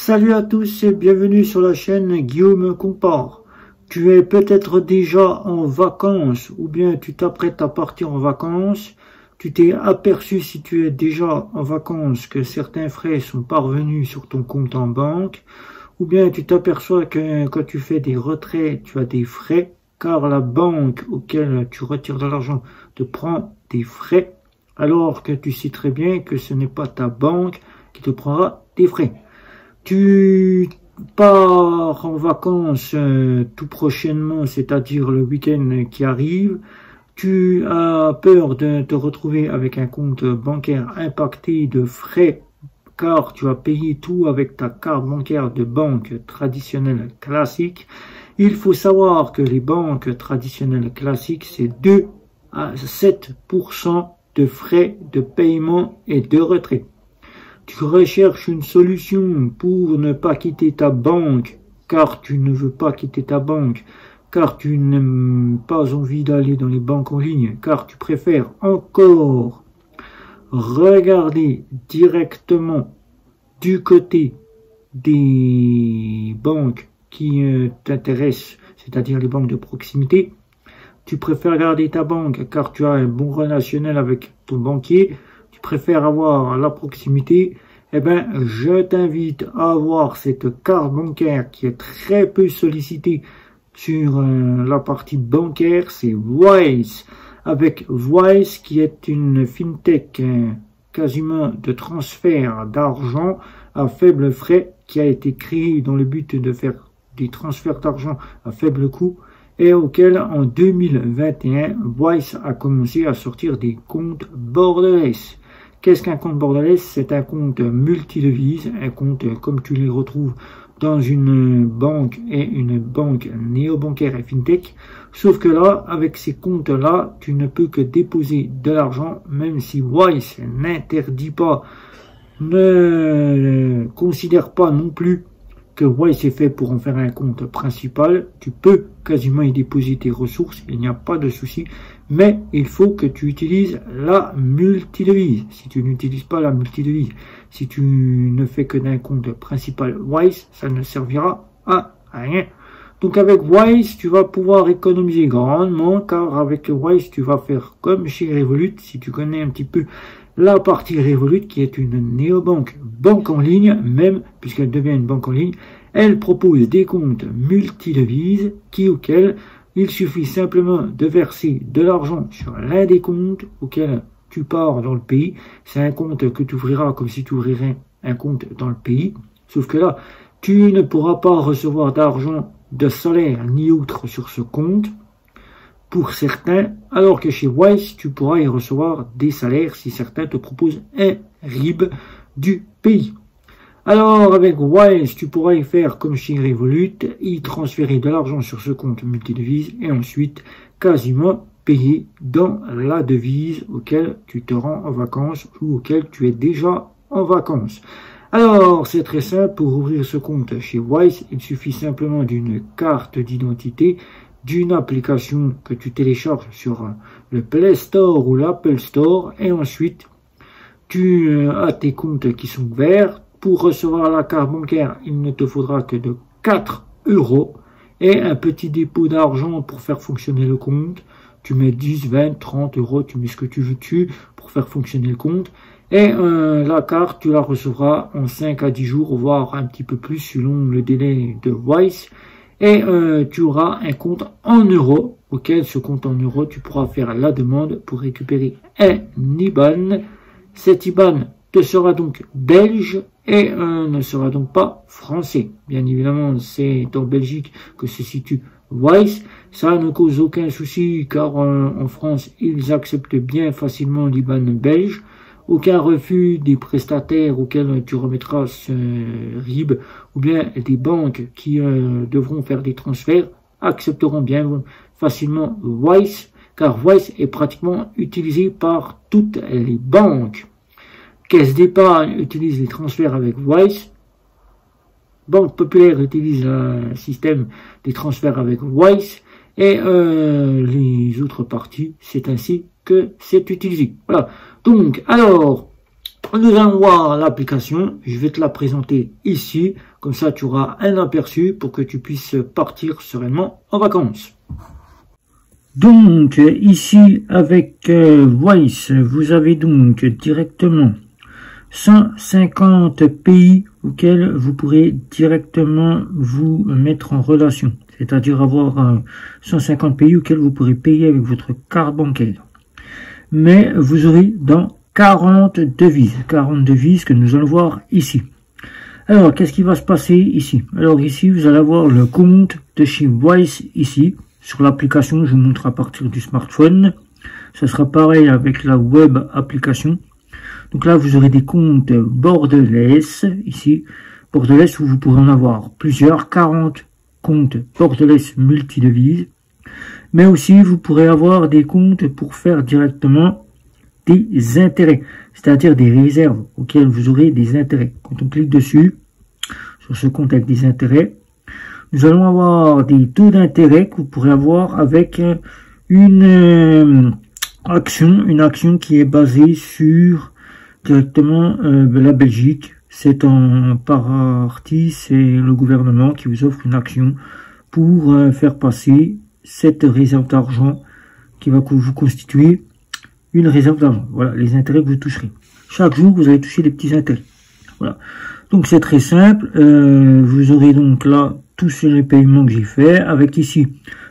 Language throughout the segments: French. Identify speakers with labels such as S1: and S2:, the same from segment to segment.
S1: Salut à tous et bienvenue sur la chaîne Guillaume Compare. Tu es peut-être déjà en vacances ou bien tu t'apprêtes à partir en vacances. Tu t'es aperçu si tu es déjà en vacances que certains frais sont parvenus sur ton compte en banque. Ou bien tu t'aperçois que quand tu fais des retraits, tu as des frais car la banque auquel tu retires de l'argent te prend des frais alors que tu sais très bien que ce n'est pas ta banque qui te prendra des frais. Tu pars en vacances tout prochainement, c'est-à-dire le week-end qui arrive. Tu as peur de te retrouver avec un compte bancaire impacté de frais car tu as payé tout avec ta carte bancaire de banque traditionnelle classique. Il faut savoir que les banques traditionnelles classiques, c'est 2 à 7% de frais de paiement et de retrait. Tu recherches une solution pour ne pas quitter ta banque, car tu ne veux pas quitter ta banque, car tu n'as pas envie d'aller dans les banques en ligne, car tu préfères encore regarder directement du côté des banques qui t'intéressent, c'est-à-dire les banques de proximité. Tu préfères garder ta banque car tu as un bon relationnel avec ton banquier. Tu préfères avoir la proximité, eh bien, je t'invite à avoir cette carte bancaire qui est très peu sollicitée sur la partie bancaire, c'est Wise. Avec Wise qui est une fintech quasiment de transfert d'argent à faible frais qui a été créée dans le but de faire des transferts d'argent à faible coût et auquel en 2021, Wise a commencé à sortir des comptes borderless. Qu'est-ce qu'un compte borderless? C'est un compte multidevise, un compte comme tu les retrouves dans une banque et une banque néobancaire et fintech. Sauf que là, avec ces comptes-là, tu ne peux que déposer de l'argent, même si Wise n'interdit pas, ne considère pas non plus que Wise est fait pour en faire un compte principal. Tu peux quasiment y déposer tes ressources, il n'y a pas de souci, mais il faut que tu utilises la multidevise. Si tu n'utilises pas la multidevise, si tu ne fais que d'un compte principal Wise, ça ne servira à rien. Donc avec Wise, tu vas pouvoir économiser grandement, car avec Wise, tu vas faire comme chez Revolut, si tu connais un petit peu la partie Revolut, qui est une néobanque, banque en ligne, même puisqu'elle devient une banque en ligne, elle propose des comptes multidevises auxquels il suffit simplement de verser de l'argent sur l'un des comptes auxquels tu pars dans le pays. C'est un compte que tu ouvriras comme si tu ouvrirais un compte dans le pays. Sauf que là, tu ne pourras pas recevoir d'argent de salaire ni autre sur ce compte pour certains, alors que chez Wise, tu pourras y recevoir des salaires si certains te proposent un RIB du pays. Alors, avec Wise, tu pourras y faire comme chez Revolut, y transférer de l'argent sur ce compte multidevise et ensuite quasiment payer dans la devise auquel tu te rends en vacances ou auquel tu es déjà en vacances. Alors, c'est très simple, pour ouvrir ce compte chez Wise, il suffit simplement d'une carte d'identité, d'une application que tu télécharges sur le Play Store ou l'Apple Store et ensuite tu as tes comptes qui sont ouverts. Pour recevoir la carte bancaire, il ne te faudra que de 4 € et un petit dépôt d'argent pour faire fonctionner le compte. Tu mets 10, 20, 30 €, tu mets ce que tu veux dessus pour faire fonctionner le compte. Et la carte, tu la recevras en 5 à 10 jours, voire un petit peu plus selon le délai de Wise. Et tu auras un compte en euros, auquel ce compte en euros, tu pourras faire la demande pour récupérer un IBAN. Cet IBAN te sera donc belge et ne sera donc pas français. Bien évidemment, c'est en Belgique que se situe Wise. Ça ne cause aucun souci car en France, ils acceptent bien facilement l'IBAN belge. Aucun refus des prestataires auxquels tu remettras ce RIB ou bien des banques qui devront faire des transferts accepteront bien facilement Wise car Wise est pratiquement utilisé par toutes les banques. Caisse d'épargne utilise les transferts avec Wise. Banque Populaire utilise un système des transferts avec Wise. Et les autres parties, c'est ainsi que c'est utilisé. Voilà. Donc, alors, nous allons voir l'application. Je vais te la présenter ici. Comme ça, tu auras un aperçu pour que tu puisses partir sereinement en vacances. Donc, ici, avec Wise, vous avez donc directement 150 pays auxquels vous pourrez directement vous mettre en relation. C'est-à-dire avoir 150 pays auxquels vous pourrez payer avec votre carte bancaire. Mais vous aurez dans 40 devises que nous allons voir ici. Alors, qu'est-ce qui va se passer ici? Alors ici, vous allez avoir le compte de chez Wise ici. Sur l'application, je vous montre à partir du smartphone. Ça sera pareil avec la web application. Donc là, vous aurez des comptes bordelais, ici. Bordelais où vous pourrez en avoir plusieurs, 40 comptes bordelais multidevises. Mais aussi, vous pourrez avoir des comptes pour faire directement des intérêts. C'est-à-dire des réserves auxquelles vous aurez des intérêts. Quand on clique dessus, sur ce compte avec des intérêts, nous allons avoir des taux d'intérêt que vous pourrez avoir avec une action qui est basée sur directement la Belgique. C'est en partie, c'est le gouvernement qui vous offre une action pour faire passer cette réserve d'argent qui va vous constituer une réserve d'argent. Voilà, les intérêts que vous toucherez. Chaque jour, vous allez toucher des petits intérêts. Voilà. Donc, c'est très simple. Vous aurez donc là tous les paiements que j'ai fait, avec ici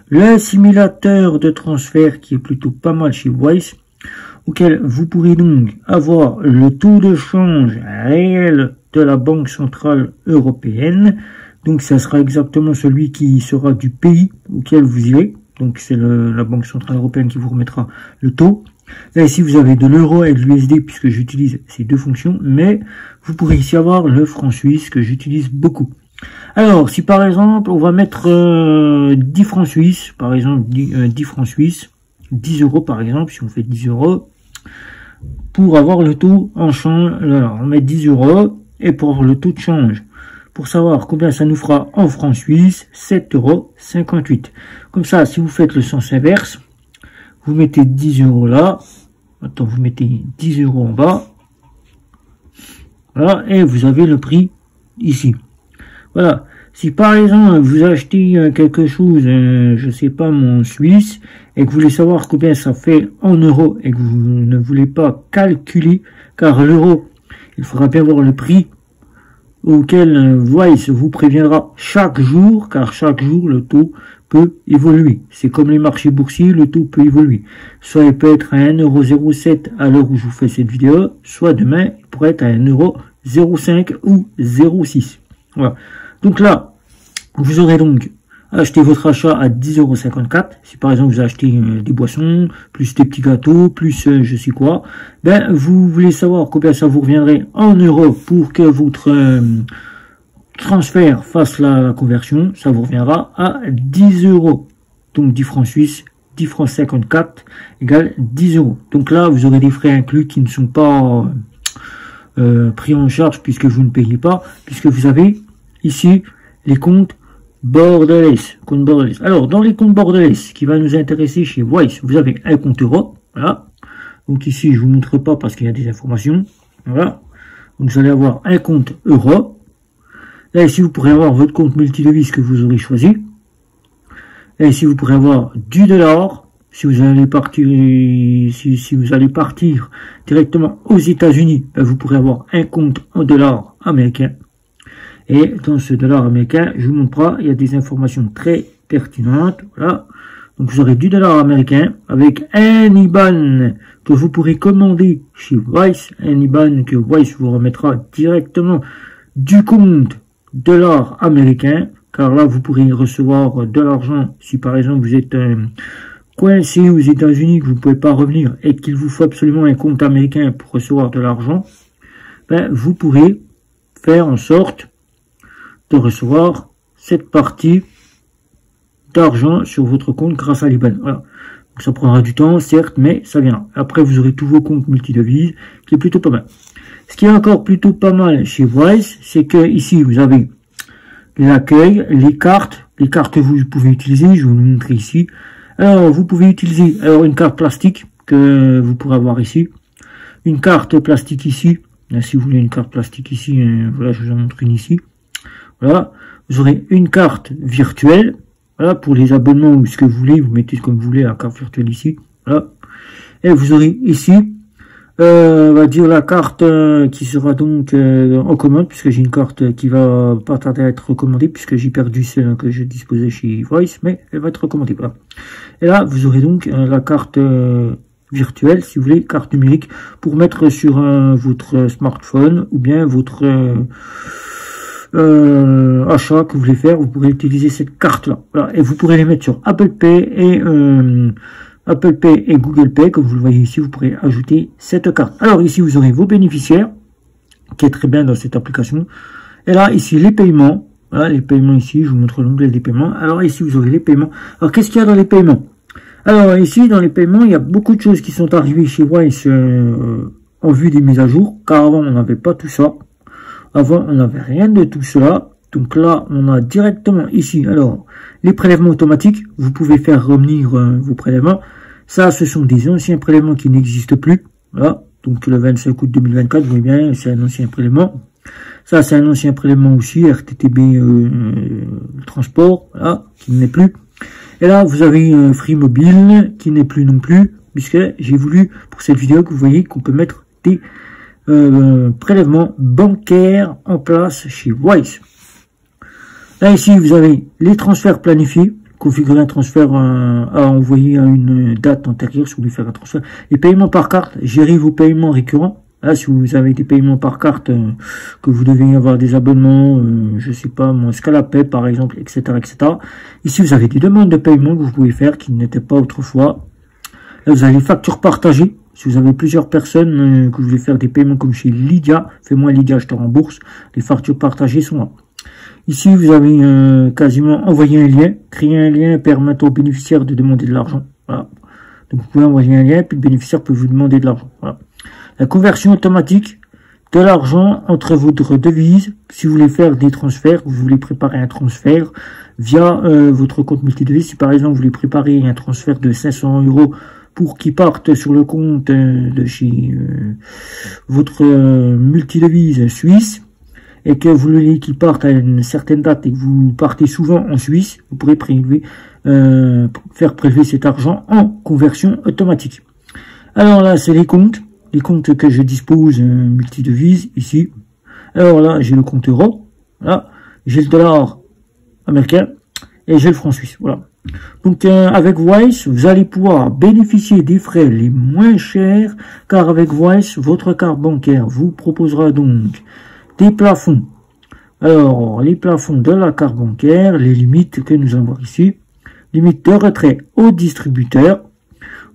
S1: le simulateur de transfert qui est plutôt pas mal chez Wise, auquel vous pourrez donc avoir le taux de change réel de la Banque Centrale Européenne. Donc ça sera exactement celui qui sera du pays auquel vous irez. Donc c'est la Banque Centrale Européenne qui vous remettra le taux. Là ici vous avez de l'euro et de l'USD puisque j'utilise ces deux fonctions, mais vous pourrez ici avoir le franc suisse que j'utilise beaucoup. Alors, si par exemple, on va mettre 10 francs suisses, par exemple 10 francs suisses, 10 euros par exemple, si on fait 10 euros, pour avoir le taux en change, alors on met 10 euros, et pour le taux de change, pour savoir combien ça nous fera en francs suisses, 7,58 euros. Comme ça, si vous faites le sens inverse, vous mettez 10 euros là, attends, vous mettez 10 euros en bas, voilà, et vous avez le prix ici. Voilà, si par exemple vous achetez quelque chose, je sais pas, mon Suisse, et que vous voulez savoir combien ça fait en euros, et que vous ne voulez pas calculer, car l'euro, il faudra bien voir le prix auquel Wise vous préviendra chaque jour, car chaque jour le taux peut évoluer. C'est comme les marchés boursiers, le taux peut évoluer. Soit il peut être à 1,07 € à l'heure où je vous fais cette vidéo, soit demain il pourrait être à 1,05 € ou 0,6 €. Voilà. Donc là, vous aurez donc acheté votre achat à 10,54 €. Si par exemple vous achetez des boissons, plus des petits gâteaux, plus je sais quoi, ben vous voulez savoir combien ça vous reviendrait en euros pour que votre transfert fasse la conversion, ça vous reviendra à 10 €. Donc 10 francs suisses, 10 francs 54 égale 10 €. Donc là, vous aurez des frais inclus qui ne sont pas pris en charge puisque vous ne payez pas, puisque vous avez ici les comptes bordelais. Alors, dans les comptes bordelais, ce qui va nous intéresser chez Wise, vous avez un compte euro. Voilà. Donc ici, je vous montre pas parce qu'il y a des informations. Voilà. Donc vous allez avoir un compte euro. Là, ici, vous pourrez avoir votre compte multidevise que vous aurez choisi. Là, ici, vous pourrez avoir du dollar. Si vous allez partir, si vous allez partir directement aux États-Unis, ben, vous pourrez avoir un compte en dollars américains. Et dans ce dollar américain, je vous montre pas, il y a des informations très pertinentes. Voilà. Donc vous aurez du dollar américain avec un IBAN que vous pourrez commander chez Wise, un IBAN que Wise vous remettra directement du compte dollar américain, car là vous pourrez recevoir de l'argent si par exemple vous êtes coincé aux États-Unis, que vous ne pouvez pas revenir et qu'il vous faut absolument un compte américain pour recevoir de l'argent. Ben, vous pourrez faire en sorte de recevoir cette partie d'argent sur votre compte grâce à l'IBAN. Voilà. Donc ça prendra du temps, certes, mais ça viendra. Après, vous aurez tous vos comptes multidevises, qui est plutôt pas mal. Ce qui est encore plutôt pas mal chez Wise, c'est que ici, vous avez l'accueil, les cartes que vous pouvez utiliser, je vais vous le montrer ici. Alors, vous pouvez utiliser une carte plastique que vous pourrez avoir ici. Une carte plastique ici. Là, si vous voulez une carte plastique ici, voilà, je vous en montre une ici. Voilà. Vous aurez une carte virtuelle. Voilà, pour les abonnements ou ce que vous voulez, vous mettez comme vous voulez la carte virtuelle ici. Voilà. Et vous aurez ici, on va dire la carte qui sera donc en commande, puisque j'ai une carte qui va pas tarder à être recommandée, puisque j'ai perdu celle que je disposais chez Voice, mais elle va être recommandée. Voilà. Et là, vous aurez donc la carte virtuelle, si vous voulez, carte numérique, pour mettre sur votre smartphone ou bien votre achat que vous voulez faire. Vous pourrez utiliser cette carte là. Voilà. Et vous pourrez les mettre sur Apple Pay et Google Pay. Comme vous le voyez ici, vous pourrez ajouter cette carte. Alors ici, vous aurez vos bénéficiaires, qui est très bien dans cette application. Et là, ici, les paiements. Voilà, les paiements ici, je vous montre l'onglet des paiements. Alors ici, vous aurez les paiements. Alors, qu'est-ce qu'il y a dans les paiements? Alors ici, dans les paiements, il y a beaucoup de choses qui sont arrivées chez Wise en vue des mises à jour, car avant, on n'avait pas tout ça. Avant, on n'avait rien de tout cela. Donc là, on a directement ici, alors, les prélèvements automatiques. Vous pouvez faire revenir vos prélèvements. Ça, ce sont des anciens prélèvements qui n'existent plus. Voilà. Donc le 25 août 2024, vous voyez bien, c'est un ancien prélèvement. Ça, c'est un ancien prélèvement aussi, RTTB transport, voilà, qui n'est plus. Et là, vous avez Free Mobile, qui n'est plus non plus, puisque j'ai voulu, pour cette vidéo, que vous voyez qu'on peut mettre des prélèvements bancaires en place chez Wise. Là, ici, vous avez les transferts planifiés. Configurer un transfert à envoyer à une date antérieure si vous voulez faire un transfert. Les paiements par carte, gérer vos paiements récurrents. Là, si vous avez des paiements par carte, que vous devez avoir des abonnements, je sais pas, mon Scalapay par exemple, etc., etc. Ici, vous avez des demandes de paiement que vous pouvez faire qui n'étaient pas autrefois. Là, vous avez les factures partagées. Si vous avez plusieurs personnes que vous voulez faire des paiements comme chez Lydia, fais-moi Lydia, je te rembourse. Les factures partagées sont là. Ici, vous avez quasiment envoyé un lien. Créer un lien permettant aux bénéficiaires de demander de l'argent. Voilà. Donc, vous pouvez envoyer un lien, puis le bénéficiaire peut vous demander de l'argent. Voilà. La conversion automatique de l'argent entre votre devise. Si vous voulez faire des transferts, vous voulez préparer un transfert via votre compte multidevise. Si par exemple, vous voulez préparer un transfert de 500 € pour qu'il parte sur le compte de chez votre multidevise suisse, et que vous voulez qu'il parte à une certaine date et que vous partez souvent en Suisse, vous pourrez faire prélever cet argent en conversion automatique. Alors là, c'est les comptes que je dispose multidevise ici. Alors là, j'ai le compte euro, là, j'ai le dollar américain et j'ai le franc suisse. Voilà. Donc avec Wise, vous allez pouvoir bénéficier des frais les moins chers, car avec Wise, votre carte bancaire vous proposera donc des plafonds. Alors, les plafonds de la carte bancaire, les limites que nous avons ici, limite de retrait au distributeur,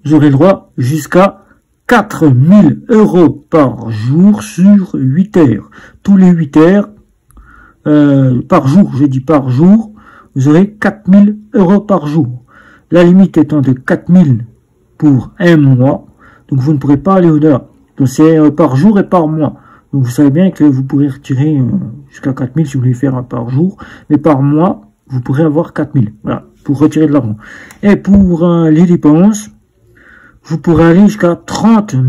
S1: vous aurez le droit jusqu'à 4 000 € par jour sur 8 heures. Tous les 8 heures, par jour, je dis par jour, vous aurez 4 000 € par jour. La limite étant de 4 000 pour un mois, donc vous ne pourrez pas aller au-delà. Donc c'est par jour et par mois. Donc vous savez bien que vous pourrez retirer jusqu'à 4 000 si vous voulez faire par jour, mais par mois, vous pourrez avoir 4 000, voilà, pour retirer de l'argent. Et pour les dépenses, vous pourrez aller jusqu'à 30 000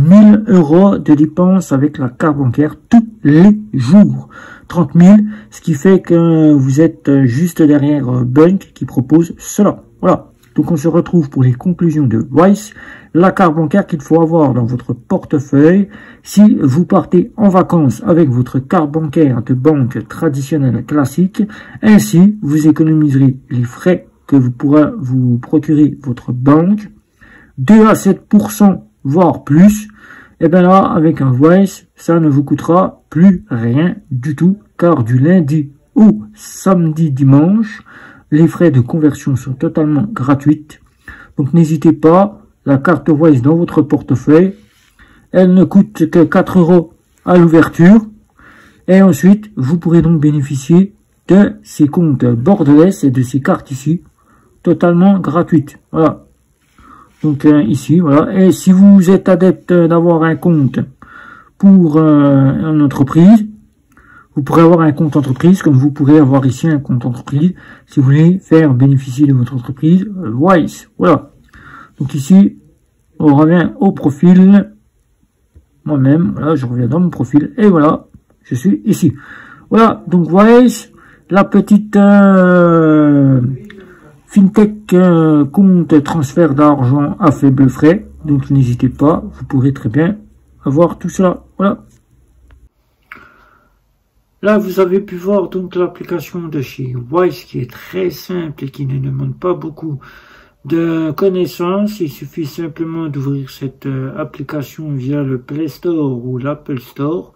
S1: € de dépenses avec la carte bancaire tous les jours. 30 000, ce qui fait que vous êtes juste derrière Bunk qui propose cela. Voilà. Donc on se retrouve pour les conclusions de Wise, la carte bancaire qu'il faut avoir dans votre portefeuille. Si vous partez en vacances avec votre carte bancaire de banque traditionnelle classique, ainsi vous économiserez les frais que vous pourrez vous procurer votre banque, 2 à 7%, voire plus. Et bien là, avec un Wise, ça ne vous coûtera plus rien du tout, car du lundi au samedi dimanche, les frais de conversion sont totalement gratuits. Donc n'hésitez pas, la carte Wise dans votre portefeuille, elle ne coûte que 4 € à l'ouverture. Et ensuite, vous pourrez donc bénéficier de ces comptes borderless et de ces cartes ici, totalement gratuites. Voilà. Donc ici, voilà. Et si vous êtes adepte d'avoir un compte pour une entreprise, vous pourrez avoir un compte entreprise, comme vous pourrez avoir ici un compte entreprise, si vous voulez faire bénéficier de votre entreprise Wise. Voilà. Donc ici, on revient au profil. Moi-même, voilà, je reviens dans mon profil. Et voilà, je suis ici. Voilà, donc Wise, la petite FinTech compte transfert d'argent à faible frais. Donc n'hésitez pas, vous pourrez très bien avoir tout cela. Voilà. Là, vous avez pu voir donc l'application de chez Wise qui est très simple et qui ne demande pas beaucoup de connaissances. Il suffit simplement d'ouvrir cette application via le Play Store ou l'Apple Store,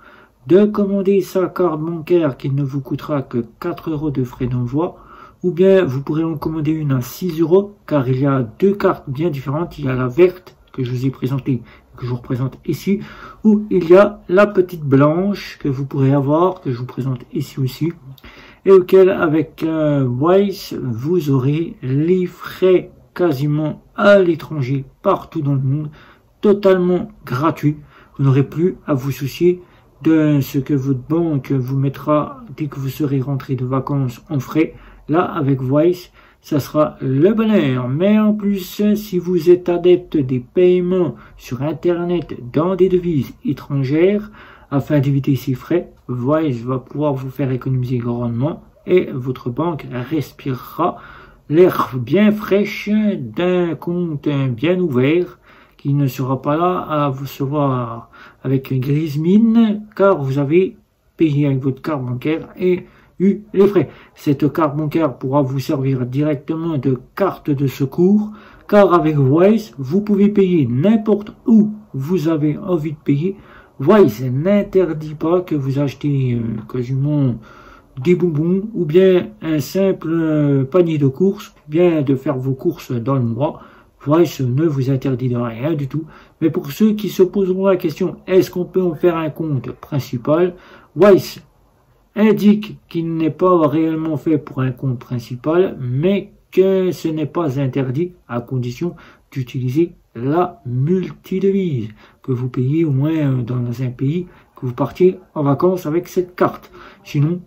S1: de commander sa carte bancaire qui ne vous coûtera que 4 € de frais d'envoi, ou bien vous pourrez en commander une à 6 € car il y a deux cartes bien différentes. Il y a la verte que je vous ai présentée, que je vous représente ici, ou il y a la petite blanche que vous pourrez avoir, que je vous présente ici aussi, et auquel avec Wise vous aurez les frais quasiment à l'étranger, partout dans le monde, totalement gratuit. Vous n'aurez plus à vous soucier de ce que votre banque vous mettra dès que vous serez rentré de vacances en frais. Là, avec Wise, ça sera le bonheur. Mais en plus, si vous êtes adepte des paiements sur Internet dans des devises étrangères, afin d'éviter ces frais, Wise va pouvoir vous faire économiser grandement et votre banque respirera l'air bien fraîche d'un compte bien ouvert qui ne sera pas là à vous recevoir avec grise mine car vous avez payé avec votre carte bancaire et eu les frais. Cette carte bancaire pourra vous servir directement de carte de secours car avec Wise, vous pouvez payer n'importe où vous avez envie de payer. Wise n'interdit pas que vous achetez quasiment des bonbons ou bien un simple panier de courses, ou bien de faire vos courses dans le mois. Wise ne vous interdit de rien du tout. Mais pour ceux qui se poseront la question, est-ce qu'on peut en faire un compte principal? Wise indique qu'il n'est pas réellement fait pour un compte principal, mais que ce n'est pas interdit à condition d'utiliser la multidevise, que vous payez au moins dans un pays, que vous partiez en vacances avec cette carte. Sinon,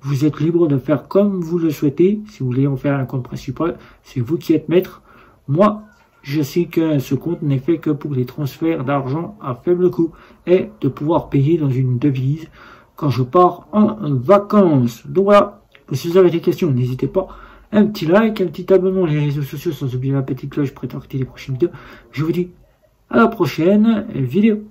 S1: vous êtes libre de faire comme vous le souhaitez. Si vous voulez en faire un compte principal, c'est vous qui êtes maître. Moi, je sais que ce compte n'est fait que pour les transferts d'argent à faible coût et de pouvoir payer dans une devise quand je pars en vacances. Donc voilà, si vous avez des questions, n'hésitez pas. Un petit like, un petit abonnement les réseaux sociaux, sans oublier la petite cloche pour être alerté des prochaines vidéos. Je vous dis à la prochaine vidéo.